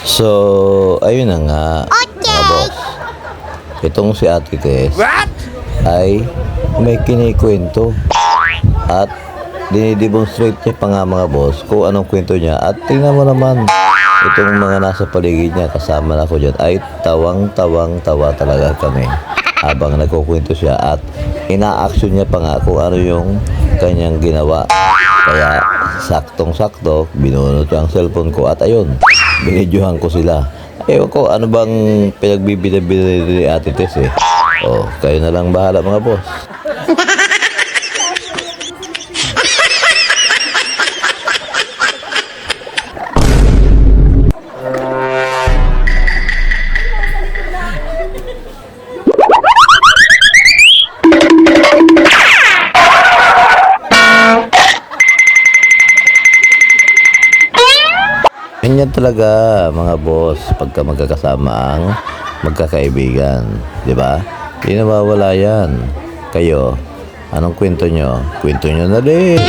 So, ayun na nga, mga boss. Itong si Ate Tess ay may kinikwento at dinidemonstrate niya pa nga mga boss kung anong kwento niya. At tingnan mo naman, itong mga nasa paligid niya, kasama na ako dyan, ay tawa talaga kami habang nagkukwento siya at ina-action niya pa nga kung ano yung kanyang ginawa. Kaya saktong-sakto, binunot ang cellphone ko at ayun, binidyohan ko sila. Ewan ko, ano bang pinagbibida-bida ni Ate Tess eh. Oh, kayo na lang bahala mga boss. Ganyan talaga mga boss pagka magkakasama ang magkakaibigan, di ba? Di nawawala yan. Kayo, anong kwento nyo? Kwento nyo na din.